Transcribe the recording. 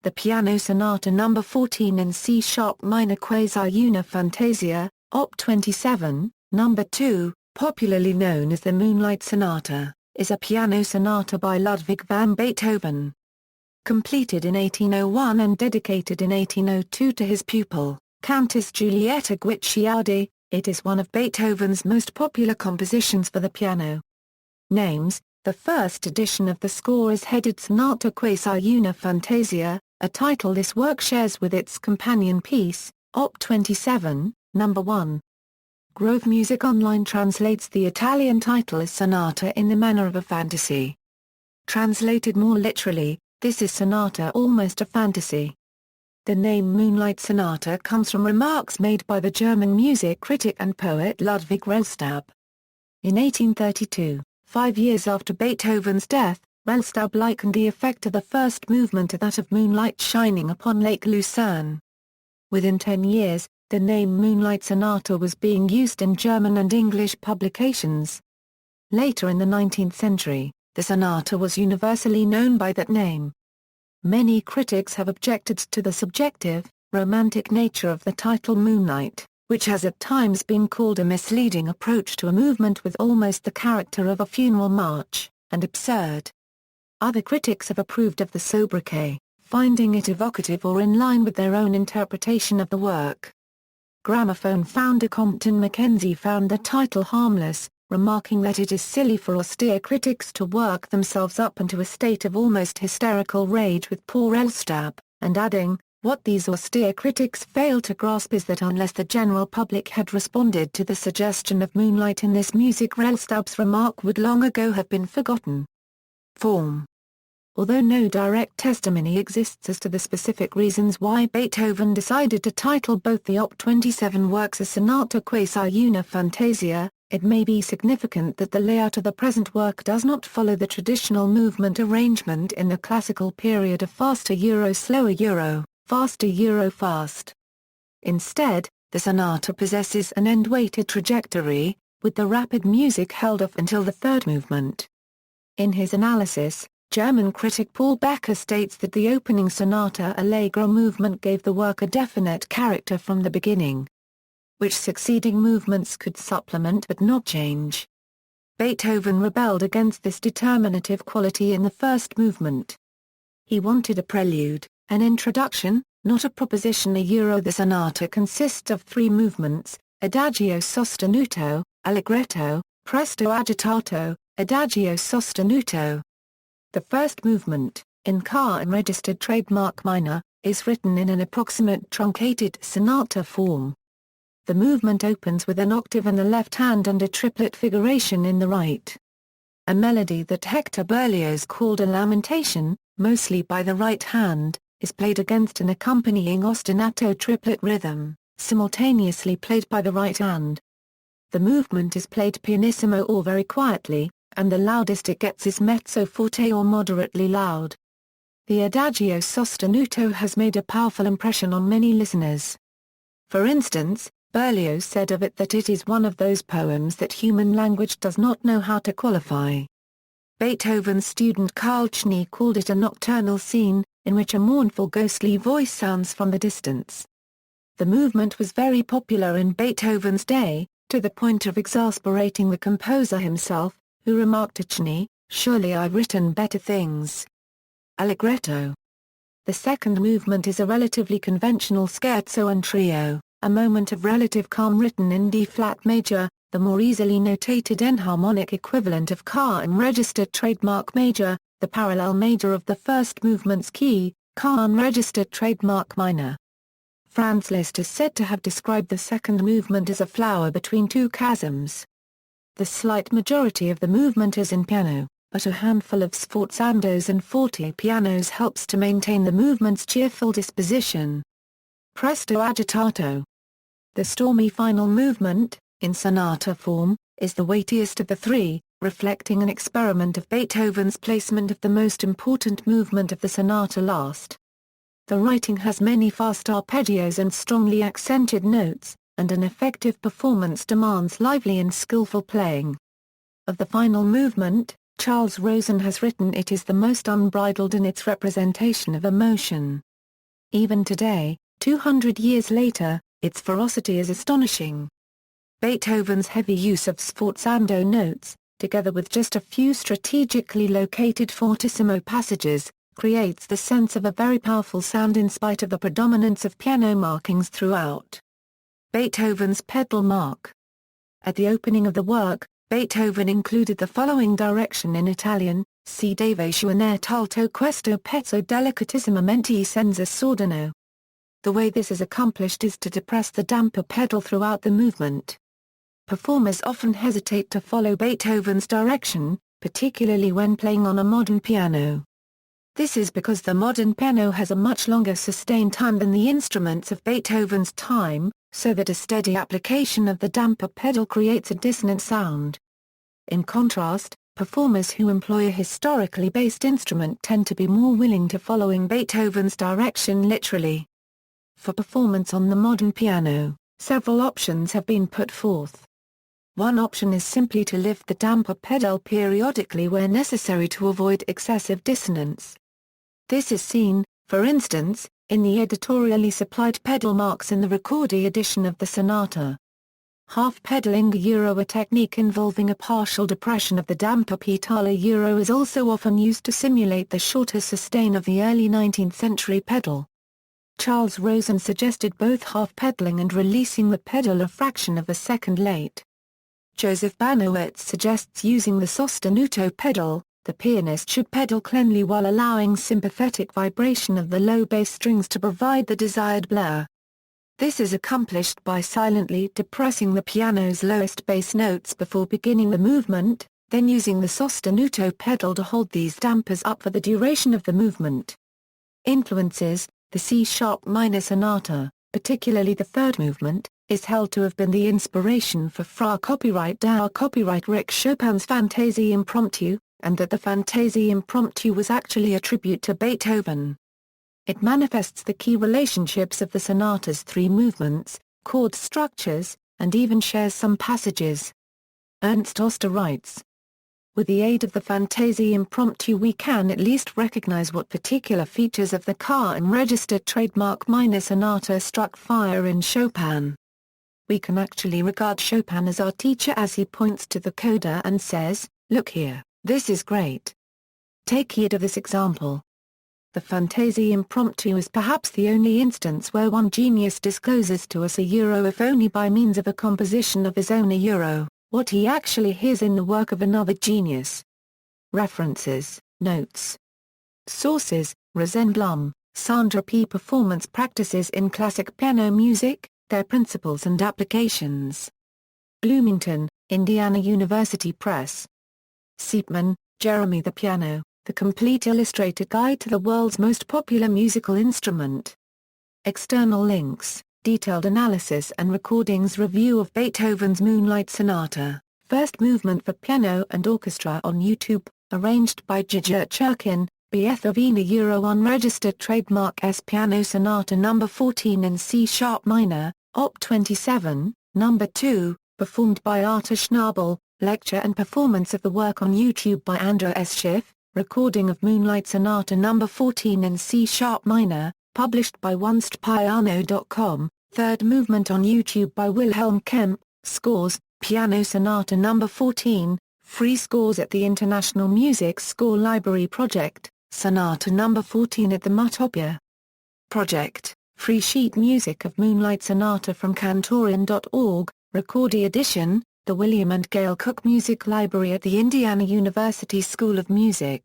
the Piano Sonata No. 14 in C-sharp minor Quasi una fantasia, Op. 27, No. 2, popularly known as the Moonlight Sonata, is a piano sonata by Ludwig van Beethoven. Completed in 1801 and dedicated in 1802 to his pupil, Countess Giulietta Guicciardi, it is one of Beethoven's most popular compositions for the piano. Names: the first edition of the score is headed Sonata Quasi una fantasia, a title this work shares with its companion piece, Op. 27, No. 1. Grove Music Online translates the Italian title as Sonata in the manner of a fantasy. Translated more literally, this is sonata almost a fantasy. The name Moonlight Sonata comes from remarks made by the German music critic and poet Ludwig Rellstab. In 1832, 5 years after Beethoven's death, Rellstab likened the effect of the first movement to that of moonlight shining upon Lake Lucerne. Within 10 years, the name Moonlight Sonata was being used in German and English publications. Later in the 19th century, the sonata was universally known by that name. Many critics have objected to the subjective, romantic nature of the title Moonlight, which has at times been called a misleading approach to a movement with almost the character of a funeral march, and absurd. Other critics have approved of the sobriquet, finding it evocative or in line with their own interpretation of the work. Gramophone founder Compton Mackenzie found the title harmless, remarking that it is silly for austere critics to work themselves up into a state of almost hysterical rage with poor Rellstab, and adding, "What these austere critics fail to grasp is that unless the general public had responded to the suggestion of moonlight in this music, Rellstab's remark would long ago have been forgotten." Form. Although no direct testimony exists as to the specific reasons why Beethoven decided to title both the Op. 27 works as Sonata Quasi una fantasia, it may be significant that the layout of the present work does not follow the traditional movement arrangement in the classical period of faster-slower, faster-fast. Instead, the sonata possesses an end-weighted trajectory, with the rapid music held off until the third movement. In his analysis, German critic Paul Becker states that the opening sonata allegro movement gave the work a definite character from the beginning, which succeeding movements could supplement but not change. Beethoven rebelled against this determinative quality in the first movement. He wanted a prelude, an introduction, not a proposition. The sonata consists of 3 movements: Adagio sostenuto, Allegretto, Presto agitato, Adagio sostenuto. The first movement, in Ca unregistered trademark minor, is written in an approximate truncated sonata form. The movement opens with an octave in the left hand and a triplet figuration in the right. A melody that Hector Berlioz called a lamentation, mostly by the right hand, is played against an accompanying ostinato triplet rhythm, simultaneously played by the right hand. The movement is played pianissimo or very quietly, and the loudest it gets is mezzo forte or moderately loud. The Adagio sostenuto has made a powerful impression on many listeners. For instance, Berlioz said of it that it is one of those poems that human language does not know how to qualify. Beethoven's student Carl Czerny called it a nocturnal scene, in which a mournful ghostly voice sounds from the distance. The movement was very popular in Beethoven's day, to the point of exasperating the composer himself, who remarked to Czerny, "Surely I've written better things." Allegretto. The second movement is a relatively conventional scherzo and trio, a moment of relative calm written in D-flat major, the more easily notated enharmonic equivalent of Ca unregistered trademark major, the parallel major of the first movement's key, Ca unregistered trademark minor. Franz Liszt is said to have described the second movement as a flower between 2 chasms. The slight majority of the movement is in piano, but a handful of sforzandos and forte pianos helps to maintain the movement's cheerful disposition. Presto agitato. The stormy final movement, in sonata form, is the weightiest of the 3, reflecting an experiment of Beethoven's placement of the most important movement of the sonata last. The writing has many fast arpeggios and strongly accented notes, and an effective performance demands lively and skillful playing. Of the final movement, Charles Rosen has written it is the most unbridled in its representation of emotion. Even today, 200 years later, its ferocity is astonishing. Beethoven's heavy use of sforzando notes, together with just a few strategically located fortissimo passages, creates the sense of a very powerful sound in spite of the predominance of piano markings throughout. Beethoven's pedal mark. At the opening of the work, Beethoven included the following direction in Italian: Si deve suonare alto questo pezzo delicatissimamente senza sordino. The way this is accomplished is to depress the damper pedal throughout the movement. Performers often hesitate to follow Beethoven's direction, particularly when playing on a modern piano. This is because the modern piano has a much longer sustain time than the instruments of Beethoven's time, so that a steady application of the damper pedal creates a dissonant sound. In contrast, performers who employ a historically based instrument tend to be more willing to following Beethoven's direction literally. For performance on the modern piano, several options have been put forth. One option is simply to lift the damper pedal periodically where necessary to avoid excessive dissonance. This is seen, for instance, in the editorially supplied pedal marks in the Ricordi edition of the sonata. Half-pedaling a technique involving a partial depression of the damper pedal is also often used to simulate the shorter sustain of the early 19th century pedal. Charles Rosen suggested both half-pedaling and releasing the pedal a fraction of a second late. Joseph Banowitz suggests using the sostenuto pedal. The pianist should pedal cleanly while allowing sympathetic vibration of the low bass strings to provide the desired blur. This is accomplished by silently depressing the piano's lowest bass notes before beginning the movement, then using the sostenuto pedal to hold these dampers up for the duration of the movement. Influences: the C-sharp minor sonata, particularly the third movement, is held to have been the inspiration for Fra copyright Rick Chopin's Fantasie Impromptu, and that the Fantasie Impromptu was actually a tribute to Beethoven. It manifests the key relationships of the sonata's three movements, chord structures, and even shares some passages. Ernst Oster writes, "With the aid of the Fantasie Impromptu we can at least recognize what particular features of the car and registered trademark minor sonata struck fire in Chopin. We can actually regard Chopin as our teacher as he points to the coda and says, 'Look here, this is great. Take heed of this example.'" The Fantasie Impromptu is perhaps the only instance where one genius discloses to us if only by means of a composition of his own what he actually hears in the work of another genius. References, Notes. Sources: Rosenblum, Sandra P. Performance Practices in Classic Piano Music, Their Principles and Applications. Bloomington, Indiana University Press. Siepman, Jeremy. The Piano, The Complete Illustrated Guide to the World's Most Popular Musical Instrument. External links: detailed analysis and recordings review of Beethoven's Moonlight Sonata, first movement for piano and orchestra on YouTube, arranged by Giger Churkin, Beethoven unregistered trademark S. Piano Sonata No. 14 in C-sharp minor, Op. 27, No. 2, performed by Artur Schnabel, lecture and performance of the work on YouTube by Andrew S. Schiff, recording of Moonlight Sonata No. 14 in C-sharp minor, published by OneStPiano.com, third movement on YouTube by Wilhelm Kemp, scores, Piano Sonata No. 14, free scores at the International Music Score Library Project, Sonata No. 14 at the Mutopia Project, free sheet music of Moonlight Sonata from Cantorian.org, Ricordi edition, the William and Gail Cook Music Library at the Indiana University School of Music.